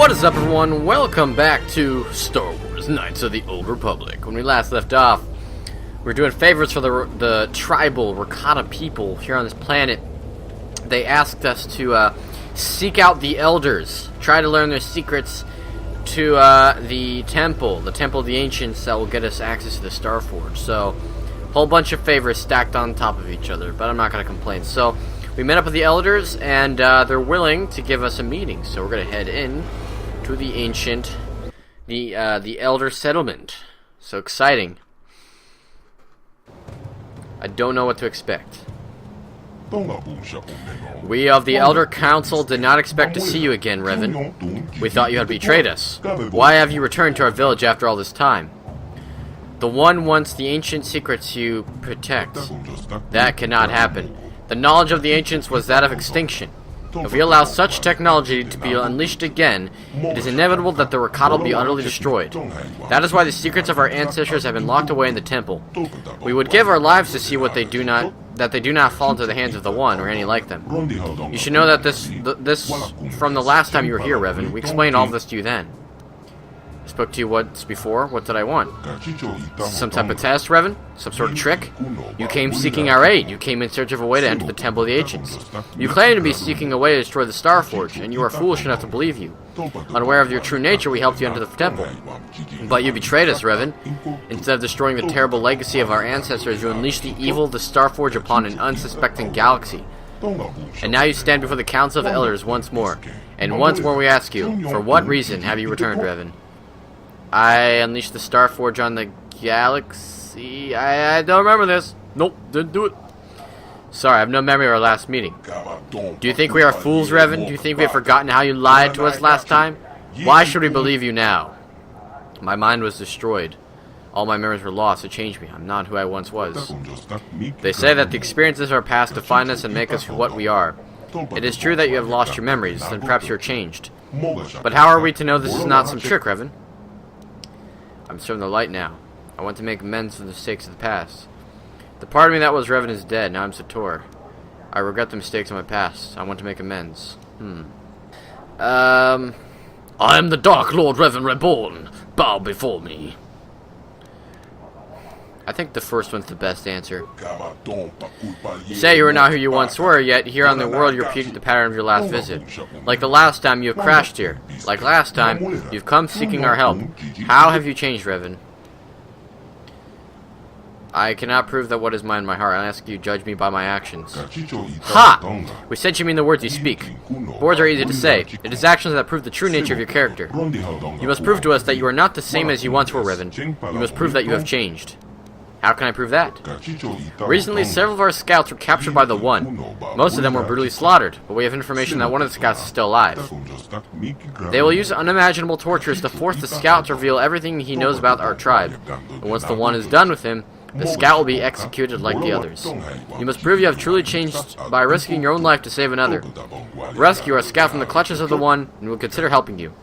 What is up, everyone? Welcome back to Star Wars Knights of the Old Republic. When we last left off, we were doing favors for the tribal Rakata people here on this planet. They asked us to seek out the Elders, try to learn their secrets to the temple of the Ancients that will get us access to the Star Forge. So, a whole bunch of favors stacked on top of each other, but I'm not going to complain. So, we met up with the Elders, and they're willing to give us a meeting. So we're going to head in to the ancient, the Elder settlement. So exciting. I don't know what to expect. We of the Elder Council did not expect to see you again, Revan. We thought you had betrayed us. Why have you returned to our village after all this time? The one wants the ancient secrets you protect. That cannot happen. The knowledge of the ancients was that of extinction. If we allow such technology to be unleashed again, it is inevitable that the Rakata will be utterly destroyed. That is why the secrets of our ancestors have been locked away in the temple. We would give our lives to see what they do not fall into the hands of the One or any like them. You should know that this from the last time you were here, Revan. We explained all of this to you then. I spoke to you once before. What did I want? Some type of test, Revan? Some sort of trick? You came seeking our aid. You came in search of a way to enter the Temple of the Ancients. You claim to be seeking a way to destroy the Star Forge, and you are foolish enough to believe you. Unaware of your true nature, we helped you enter the temple. But you betrayed us, Revan. Instead of destroying the terrible legacy of our ancestors, you unleashed the evil of the Star Forge upon an unsuspecting galaxy. And now you stand before the Council of Elders once more. And once more we ask you, for what reason have you returned, Revan? I unleashed the Star Forge on the galaxy. I don't remember this. Nope, didn't do it. Sorry, I have no memory of our last meeting. Do you think we are fools, Revan? Do you think we have forgotten how you lied to us last time? Why should we believe you now? My mind was destroyed. All my memories were lost. It changed me. I'm not who I once was. They say that the experiences of our past define us and make us what we are. It is true that you have lost your memories, then perhaps you're changed. But how are we to know this is not some trick, Revan? I'm serving the light now. I want to make amends for the mistakes of the past. The part of me that was Revan is dead. Now I'm SaiTorr. I regret the mistakes of my past. I want to make amends. I am the Dark Lord Revan Reborn. Bow before me. I think the first one's the best answer. You say you are not who you once were, yet here on the world you're repeating the pattern of your last visit. Like the last time you have crashed here. Like last time, you've come seeking our help. How have you changed, Revan? I cannot prove that what is mine in my heart. I ask you judge me by my actions. Ha! We sense you mean the words you speak. Words are easy to say. It is actions that prove the true nature of your character. You must prove to us that you are not the same as you once were, Revan. You must prove that you have changed. How can I prove that? Recently, several of our scouts were captured by the One. Most of them were brutally slaughtered, but we have information that one of the scouts is still alive. They will use unimaginable tortures to force the scout to reveal everything he knows about our tribe. And once the One is done with him, the scout will be executed like the others. You must prove you have truly changed by risking your own life to save another. Rescue our scout from the clutches of the One, and we'll consider helping you.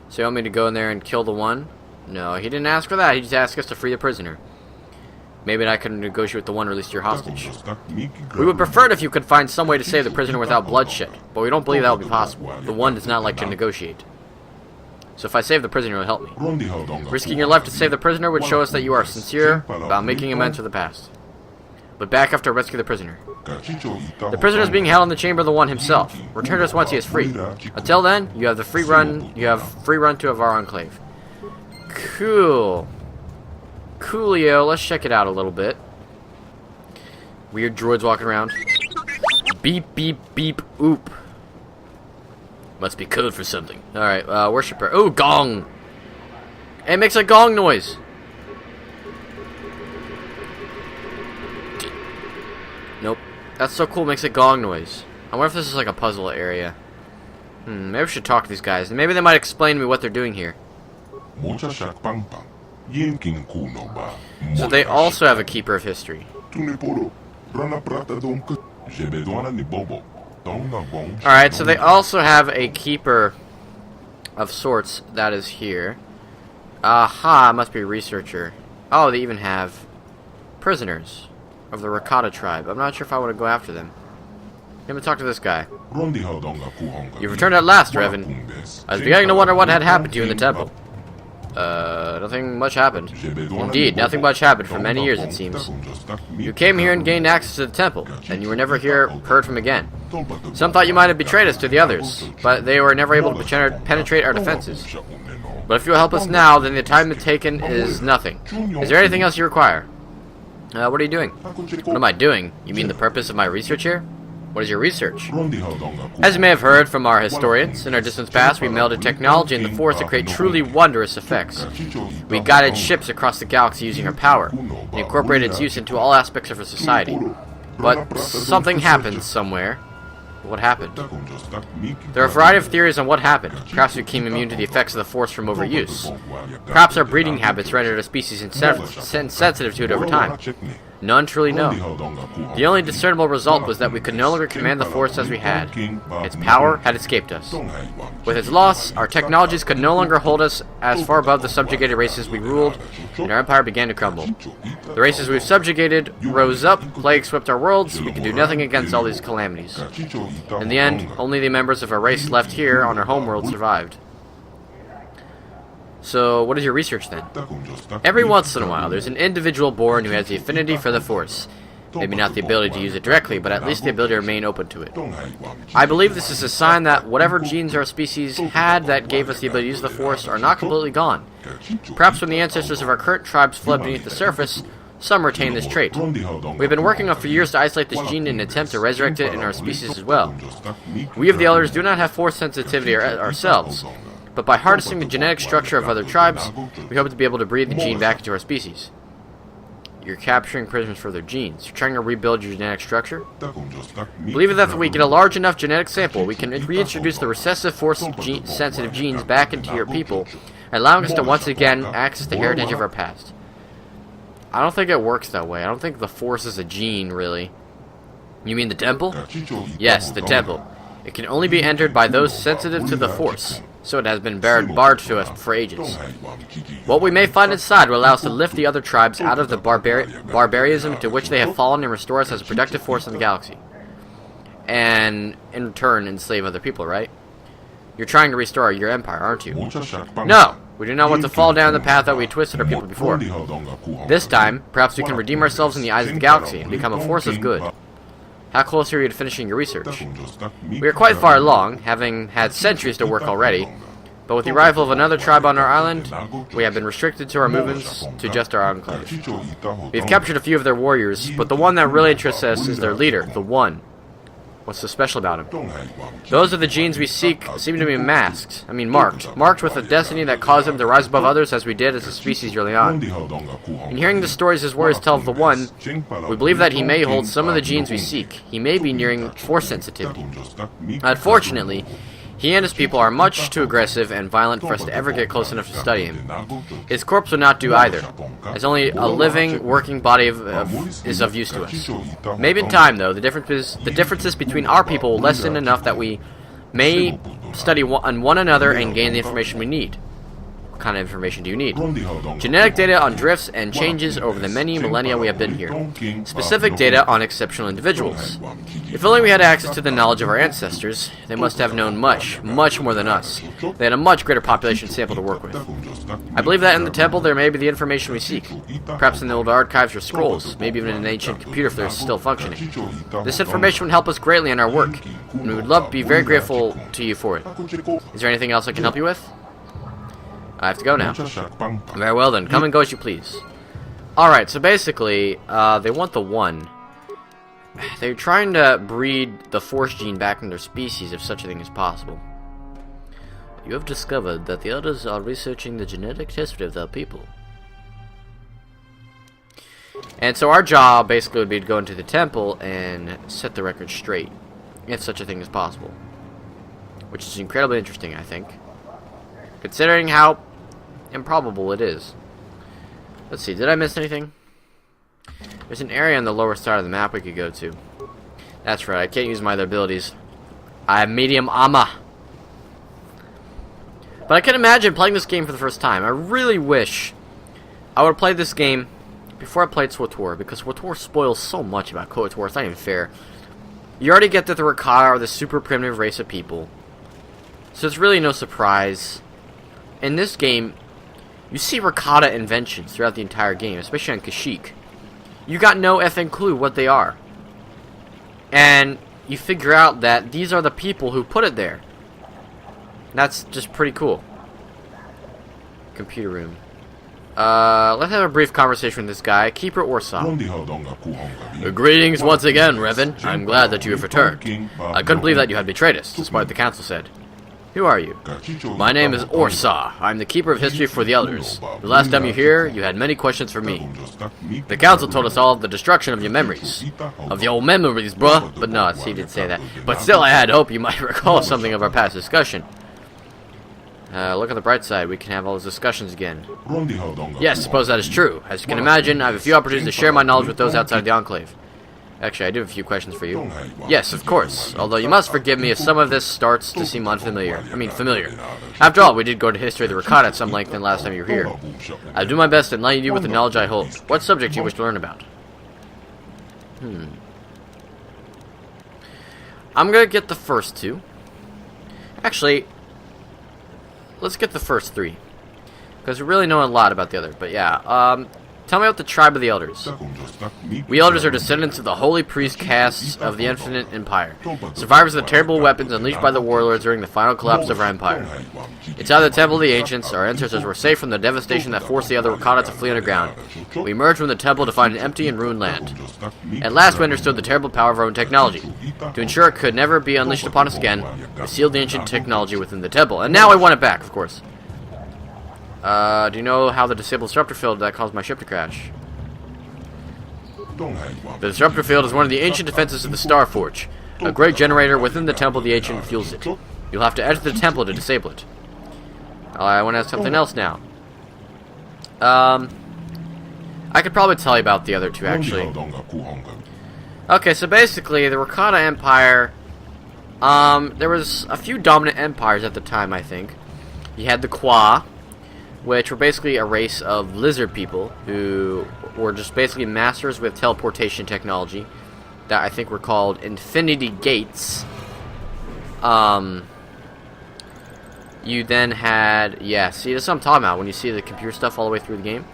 So you want me to go in there and kill the One? No, he didn't ask for that. He just asked us to free the prisoner. Maybe I could negotiate with the One to release your hostage. We would prefer it if you could find some way to save the prisoner without bloodshed, but we don't believe that will be possible. The One does not like to negotiate. So if I save the prisoner, it'll help me. Risking your life to save the prisoner would show us that you are sincere about making amends for the past. But back after rescue the prisoner. The prisoner is being held in the chamber of the One himself. Return to us once he is free. Until then, you have the free run. You have free run to our enclave. Cool. Coolio. Let's check it out a little bit. Weird droids walking around. Beep, beep, beep, oop. Must be code for something. Alright, worshiper. Oh, gong! It makes a gong noise. Nope. That's so cool, it makes a gong noise. I wonder if this is like a puzzle area. Maybe we should talk to these guys. Maybe they might explain to me what they're doing here. So they also have a Keeper of History. Alright, so they also have a Keeper of sorts that is here. Aha, must be a researcher. Oh, they even have prisoners of the Rakata tribe. I'm not sure if I want to go after them. Let me talk to this guy. You've You've returned at last, Revan. I was beginning to wonder what had happened to you in the temple. Nothing much happened. Indeed, nothing much happened for many years, it seems. You came here and gained access to the temple, and you were never heard from again. Some thought you might have betrayed us to the others, but they were never able to penetrate our defenses. But if you'll help us now, then the time taken is nothing. Is there anything else you require? What are you doing? What am I doing? You mean the purpose of my research here? What is your research? As you may have heard from our historians, in our distant past we melded technology and the Force to create truly wondrous effects. We guided ships across the galaxy using our power, and incorporated its use into all aspects of our society. But something happened somewhere. What happened? There are a variety of theories on what happened. Perhaps we became immune to the effects of the Force from overuse. Perhaps our breeding habits rendered our species insensitive to it over time. None truly know. The only discernible result was that we could no longer command the Force as we had. Its power had escaped us. With its loss, our technologies could no longer hold us as far above the subjugated races we ruled, and our empire began to crumble. The races we've subjugated rose up, plague swept our worlds, we could do nothing against all these calamities. In the end, only the members of our race left here on our homeworld survived. So, what is your research then? Every once in a while, there's an individual born who has the affinity for the Force. Maybe not the ability to use it directly, but at least the ability to remain open to it. I believe this is a sign that whatever genes our species had that gave us the ability to use the Force are not completely gone. Perhaps when the ancestors of our current tribes fled beneath the surface, some retain this trait. We've been working on for years to isolate this gene in an attempt to resurrect it in our species as well. We of the Elders do not have Force sensitivity ourselves, but by harnessing the genetic structure of other tribes, we hope to be able to breed the gene back into our species. You're capturing prisoners for their genes. You're trying to rebuild your genetic structure? Believe that if we get a large enough genetic sample, we can reintroduce the recessive Force-sensitive genes back into your people, allowing us to once again access the heritage of our past. I don't think it works that way. I don't think the Force is a gene, really. You mean the temple? Yes, the temple. It can only be entered by those sensitive to the Force, so it has been barred to us for ages. What we may find inside will allow us to lift the other tribes out of the barbarism to which they have fallen and restore us as a productive force in the galaxy. And, in turn, enslave other people, right? You're trying to restore your empire, aren't you? No! We do not want to fall down the path that we twisted our people before. This time, perhaps we can redeem ourselves in the eyes of the galaxy and become a force of good. How close are you to finishing your research? We are quite far along, having had centuries to work already, but with the arrival of another tribe on our island, we have been restricted to our movements to just our enclave. We have captured a few of their warriors, but the one that really interests us is their leader, the One. What's so special about him? Those are the genes we seek seem to be marked with a destiny that caused them to rise above others as we did as a species early on. In hearing the stories his warriors tell of the One, we believe that he may hold some of the genes we seek. He may be nearing Force sensitivity. Unfortunately, he and his people are much too aggressive and violent for us to ever get close enough to study him. His corpse would not do either, as only a living, working body is of use to us. Maybe in time, though, the differences between our people will lessen enough that we may study on one another and gain the information we need. What kind of information do you need? Genetic data on drifts and changes over the many millennia we have been here. Specific data on exceptional individuals. If only we had access to the knowledge of our ancestors, they must have known much, much more than us. They had a much greater population sample to work with. I believe that in the temple there may be the information we seek. Perhaps in the old archives or scrolls, maybe even in an ancient computer if they're still functioning. This information would help us greatly in our work, and we would be very grateful to you for it. Is there anything else I can help you with? I have to go now. Very well then, come and go as you please. Alright, so basically, they want the One. They're trying to breed the Force gene back in their species if such a thing is possible. You have discovered that the Elders are researching the genetic history of their people. And so our job basically would be to go into the temple and set the record straight, if such a thing is possible. Which is incredibly interesting, I think. Considering how improbable it is. Let's see, did I miss anything? There's an area on the lower side of the map we could go to. That's right, I can't use my other abilities. I have medium armor. But I can imagine playing this game for the first time. I really wish I would have played this game before I played SaiTorr, because SaiTorr spoils so much about KOTOR, it's not even fair. You already get that the Rakata are the super primitive race of people. So it's really no surprise. In this game, you see Rakata inventions throughout the entire game, especially on Kashyyyk. You got no effing clue what they are. And you figure out that these are the people who put it there. That's just pretty cool. Computer room. Let's have a brief conversation with this guy, Keeper Orsa. Greetings once again, Revan. I'm glad that you have returned. I couldn't believe that you had betrayed us, despite what the council said. Who are you? My name is Orsa. I'm the Keeper of History for the Elders. The last time you were here, you had many questions for me. The council told us all of the destruction of your memories. Of your old memories, bruh. But no, he did say that. But still, I had hoped you might recall something of our past discussion. Look at the bright side. We can have all those discussions again. Yes, suppose that is true. As you can imagine, I have a few opportunities to share my knowledge with those outside the Enclave. Actually, I do have a few questions for you. Yes, of course. Although you must forgive me if some of this starts to seem unfamiliar. Familiar. After all, we did go to history of the Rakata at some length last time you were here. I'll do my best to enlighten you with the knowledge I hold. What subject do you wish to learn about? I'm gonna get the first two. Actually, let's get the first three. Because we really know a lot about the other. But yeah, tell me about the tribe of the Elders. We Elders are descendants of the holy priest castes of the Infinite Empire, survivors of the terrible weapons unleashed by the warlords during the final collapse of our empire. Inside the Temple of the Ancients, our ancestors were safe from the devastation that forced the other Rakata to flee underground. We emerged from the temple to find an empty and ruined land. At last we understood the terrible power of our own technology. To ensure it could never be unleashed upon us again, we sealed the ancient technology within the temple. And now we want it back, of course. Do you know how the disabled disruptor field that caused my ship to crash? The disruptor field is one of the ancient defenses of the Star Forge. A great generator within the temple of the ancient fuels it. You'll have to enter the temple to disable it. I want to ask something else now. I could probably tell you about the other two, actually. Okay, so basically, the Rakata Empire, there was a few dominant empires at the time, I think. You had the Qua, which were basically a race of lizard people who were just basically masters with teleportation technology that I think were called Infinity Gates. You then had, yeah, see, that's what I'm talking about when you see the computer stuff all the way through the game.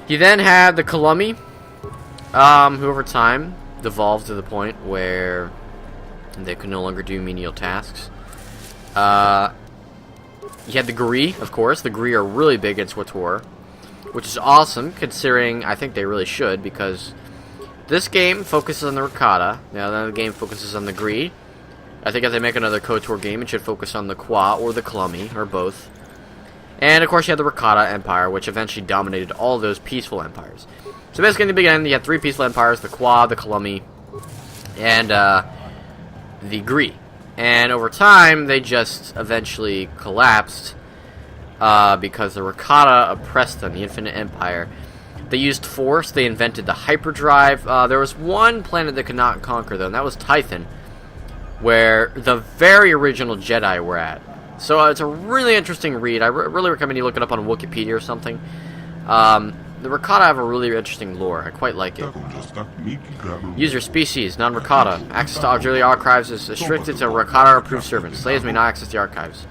You then had the Kalumi, who over time devolved to the point where they could no longer do menial tasks. You had the Gree, of course. The Gree are really big in SaiTorr, which is awesome, considering I think they really should, because this game focuses on the Rakata. Now, the other game focuses on the Gree. I think if they make another KOTOR game, it should focus on the Qua or the Kalumi, or both. And, of course, you had the Rakata Empire, which eventually dominated all those peaceful empires. So, basically, in the beginning, you had three peaceful empires, the Qua, the Kalumi, and the Gree. And over time, they just eventually collapsed because the Rakata oppressed them, the Infinite Empire. They used force, they invented the hyperdrive. There was one planet that could not conquer, though, and that was Tython, where the very original Jedi were at. So it's a really interesting read. I really recommend you look it up on Wikipedia or something. The Rakata have a really interesting lore. I quite like it. User species, non-Rakata. Access to auxiliary archives is restricted to Rakata-approved servants. Slaves may not access the archives.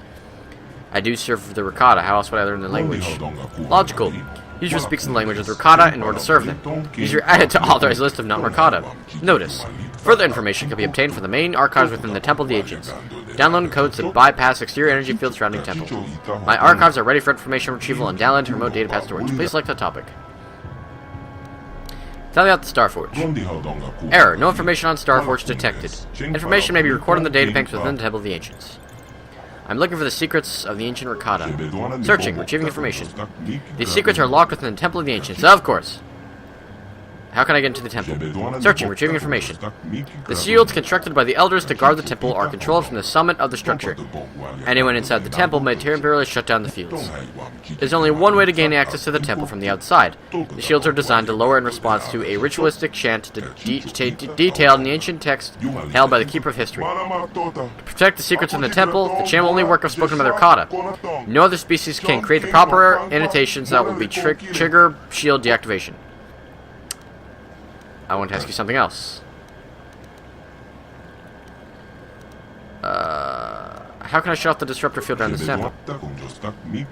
I do serve the Rakata. How else would I learn the language? Logical. User speaks the language of the Rakata in order to serve them. User added to authorized list of non-Rakata. Notice. Further information can be obtained from the main archives within the Temple of the Ancients. Download codes to bypass exterior energy fields surrounding the temple. My archives are ready for information retrieval and download to remote datapad storage. Please select the topic. Tell me about the Starforge. Error. No information on Starforge detected. Information may be recorded in the databanks within the Temple of the Ancients. I'm looking for the secrets of the ancient Rakata. Searching. Retrieving information. These secrets are locked within the Temple of the Ancients. Of course. How can I get into the temple? Searching, retrieving information. The shields constructed by the Elders to guard the temple are controlled from the summit of the structure. Anyone inside the temple may temporarily shut down the fields. There's only one way to gain access to the temple from the outside. The shields are designed to lower in response to a ritualistic chant detailed in the ancient text held by the Keeper of History. To protect the secrets in the temple, the chant will only work if spoken by the Rakata. No other species can create the proper annotations that will be trigger shield deactivation. I want to ask you something else. How can I shut off the disruptor field around this temple?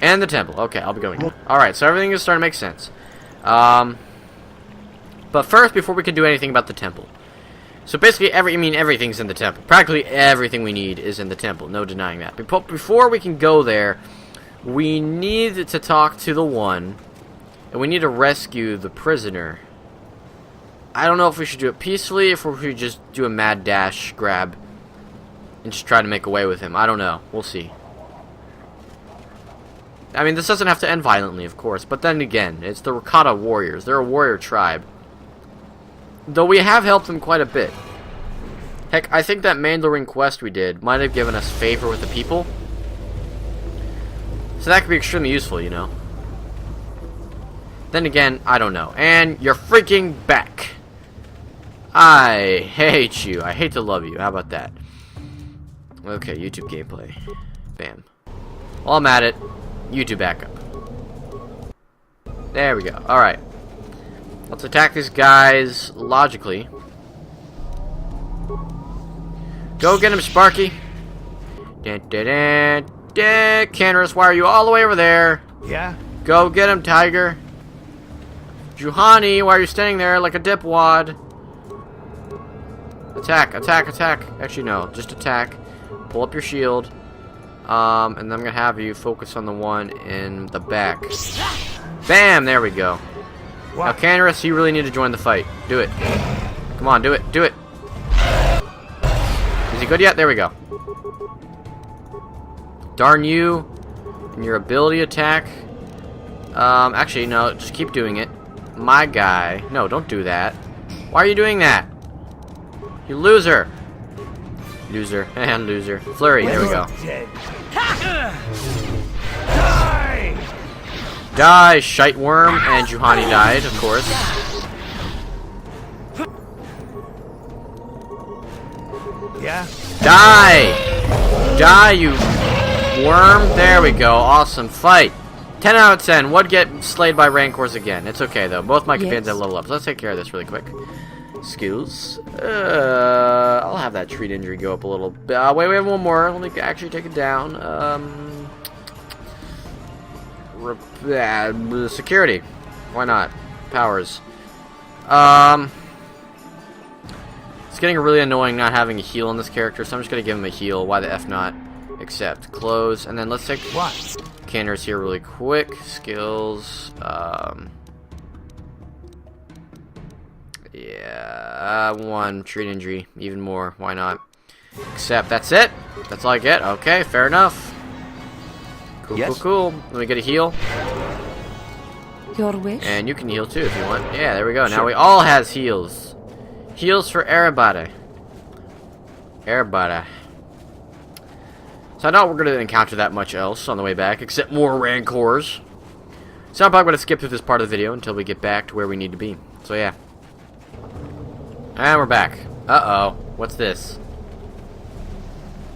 And And the temple. Okay, I'll be going. Alright, so everything is starting to make sense. But first, before we can do anything about the temple. So basically, everything's in the temple. Practically everything we need is in the temple. No denying that. But before we can go there, we need to talk to the one. And we need to rescue the prisoner. I don't know if we should do it peacefully, if we should just do a mad dash grab. And just try to make away with him. I don't know. We'll see. I mean, this doesn't have to end violently, of course. But then again, it's the Rakata warriors. They're a warrior tribe. Though we have helped them quite a bit. Heck, I think that Mandalorian quest we did might have given us favor with the people. So that could be extremely useful, you know. Then again, I don't know. And you're freaking back. I hate you. I hate to love you. How about that? Okay, YouTube gameplay. Bam. While I'm at it, YouTube backup. There we go. Alright. Let's attack these guys logically. Go get him, Sparky. Canarus, why are you all the way over there? Yeah? Go get him, Tiger. Juhani, why are you standing there like a dipwad? Attack, attack, attack. Actually, no. Just attack. Pull up your shield. And then I'm gonna have you focus on the one in the back. Bam! There we go. What? Now, Canarus, you really need to join the fight. Do it. Come on, do it. Do it. Is he good yet? There we go. Darn you. And your ability attack. Actually, no. Just keep doing it. My guy. No, don't do that. Why are you doing that? You loser. Loser. And loser. Flurry. There we go. Die! Die, shite worm. And Juhani died, of course. Yeah? Die! Die, you worm. There we go. Awesome fight. 10 out of 10 would get slayed by Rancors again. It's okay, though. Both my companions have level up. So let's take care of this really quick. Skills. I'll have that treat injury go up a little bit. Wait, we have one more. Let me actually take it down. Security. Why not? Powers. It's getting really annoying not having a heal on this character, so I'm just gonna give him a heal. Why the F not? Accept. Close. And then let's take Canarus here really quick. Skills. Yeah, one treat injury, even more. Why not? Except that's it. That's all I get. Okay, fair enough. Cool, Yes. cool. Let me get a heal, Your wish? and you can heal too if you want. Yeah, there we go. Now we all has heals. Heals for everybody. Everybody. So I doubt we're gonna encounter that much else on the way back, except more Rancors. So I'm probably gonna skip through this part of the video until we get back to where we need to be. So yeah. And we're back. Uh-oh. What's this?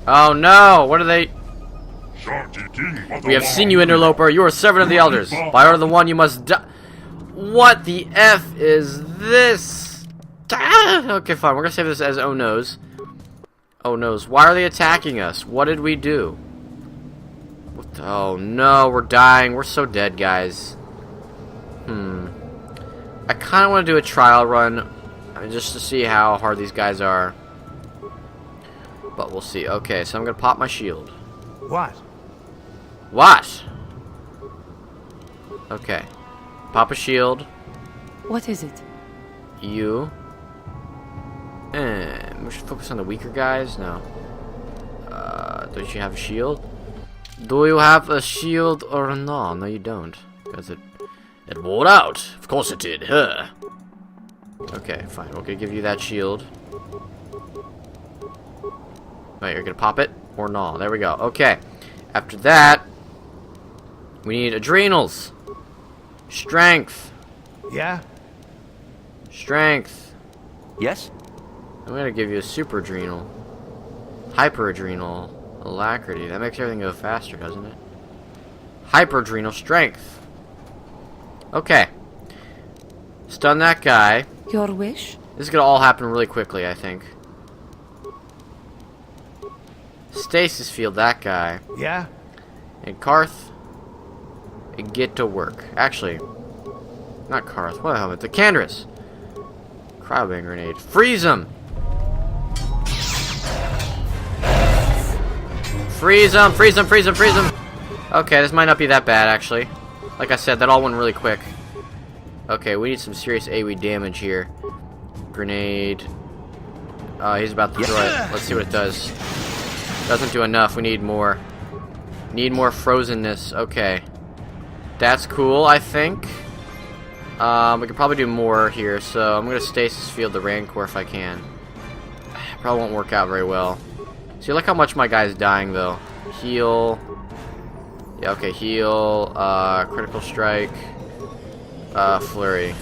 Oh no! What are they? We have seen you, interloper. You are a servant of the elders. By order of the one, you must die. What the F is this? Okay, fine. We're gonna save this as oh no's. Oh no's. Why are they attacking us? What did we do? What the... Oh no, we're dying. We're so dead, guys. I kind of want to do a trial run. Just to see how hard these guys are. But we'll see. Okay, so I'm going to pop my shield. What? What? Okay. Pop a shield. What is it? You. We should focus on the weaker guys? No. Don't you have a shield? Do you have a shield or no? No, you don't. Because it wore out. Of course it did. Huh. Okay, fine. We're gonna give you that shield. Wait, you're gonna pop it? Or no? There we go. Okay. After that, we need adrenals. Strength. Yeah? Strength. Yes? I'm gonna give you a super adrenal. Hyper adrenal. Alacrity. That makes everything go faster, doesn't it? Hyper adrenal strength. Okay. Stun that guy. Your wish? This is gonna all happen really quickly, I think. Stasis field, that guy. Yeah? And Karth, and get to work. Actually, not Karth. What the hell? The Canderous. Cryoban grenade. Freeze him! Freeze him! Freeze him! Freeze him! Freeze him! Okay, this might not be that bad, actually. Like I said, that all went really quick. Okay, we need some serious AoE damage here. Grenade. He's about to throw it. Let's see what it does. Doesn't do enough. We need more. Need more frozenness. Okay. That's cool, I think. We could probably do more here, so I'm going to stasis field the Rancor if I can. Probably won't work out very well. See, look how much my guy's dying, though. Heal. Yeah, okay, heal. Critical strike. Flurry.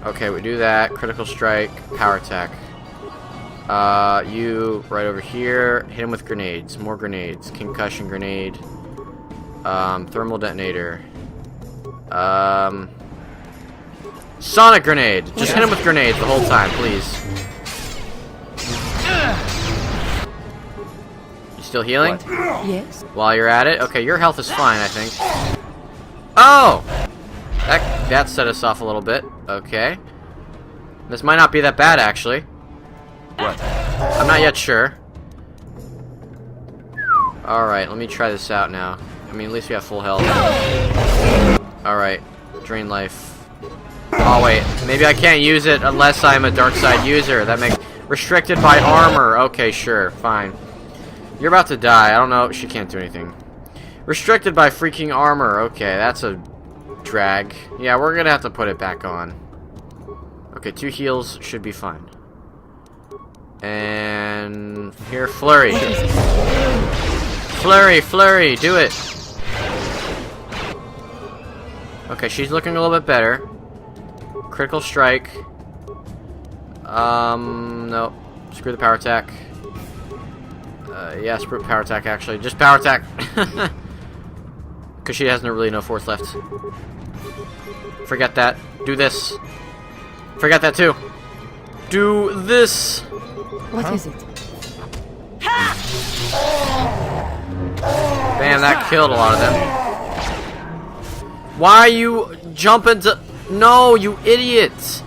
Okay, we do that. Critical strike. Power attack. You right over here. Hit him with grenades. More grenades. Concussion grenade. Thermal detonator. Sonic grenade. Just hit him with grenades the whole time, please. You still healing? Yes. While you're at it? Okay, your health is fine, I think. Oh! That set us off a little bit. Okay. This might not be that bad, actually. What? I'm not yet sure. Alright, let me try this out now. I mean, at least we have full health. Alright. Drain life. Oh, wait. Maybe I can't use it unless I'm a dark side user. That makes... Restricted by armor. Okay, sure. Fine. You're about to die. I don't know. She can't do anything. Restricted by freaking armor. Okay, that's a drag. Yeah, we're gonna have to put it back on. Okay, 2 heals should be fine. And here, flurry. Flurry, do it. Okay, she's looking a little bit better. Critical strike. No. Screw the power attack. Yeah, screw power attack, actually. Just power attack. Because she has really no force left. Forget that. Do this. Forget that, too. Do this. What is it? Bam, that killed a lot of them. Why are you jumping to... No, you idiots.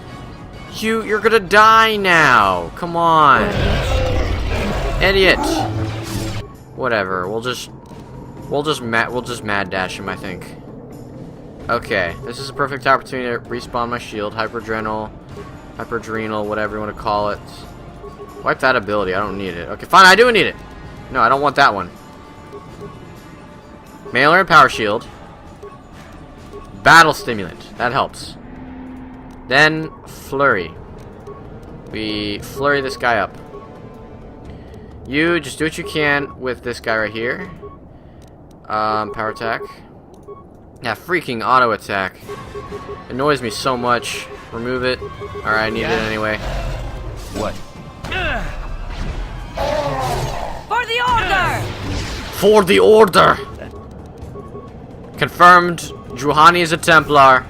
You're gonna die now. Come on. Idiot. Whatever. We'll just mad dash him, I think. Okay, this is a perfect opportunity to respawn my shield. Hyperdrenal, whatever you want to call it. Wipe that ability. I don't need it. Okay, fine. I do need it. No, I don't want that one. Mailer and power shield. Battle stimulant. That helps. Then flurry. We flurry this guy up. You just do what you can with this guy right here. Power attack. Yeah, freaking auto attack. Annoys me so much. Remove it. Alright, I need it anyway. What? For the order! For the order! Confirmed, Juhani is a Templar.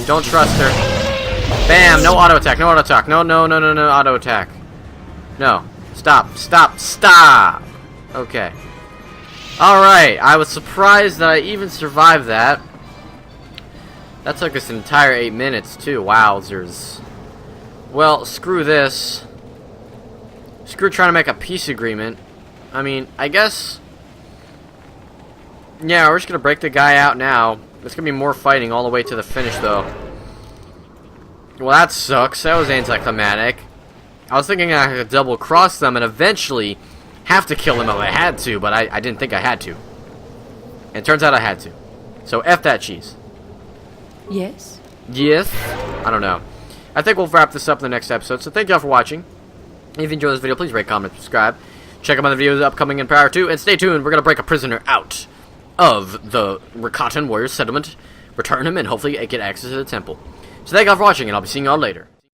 Don't trust her. Bam! No auto attack, no auto attack. No auto attack. No. Stop! Okay. Alright, I was surprised that I even survived that. That took us an entire 8 minutes, too. Wowzers. Well, screw this. Screw trying to make a peace agreement. I mean, I guess... Yeah, we're just gonna break the guy out now. There's gonna be more fighting all the way to the finish, though. Well, that sucks. That was anticlimactic. I was thinking I could double cross them and eventually have to kill him if I had to, but I didn't think I had to. And it turns out I had to. So F that cheese. Yes? Yes? I don't know. I think we'll wrap this up in the next episode, so thank y'all for watching. If you enjoyed this video, please rate, comment, subscribe. Check out my other videos upcoming in Power 2, and stay tuned, we're going to break a prisoner out of the Rakata Warriors settlement, return him, and hopefully get access to the temple. So thank y'all for watching, and I'll be seeing y'all later.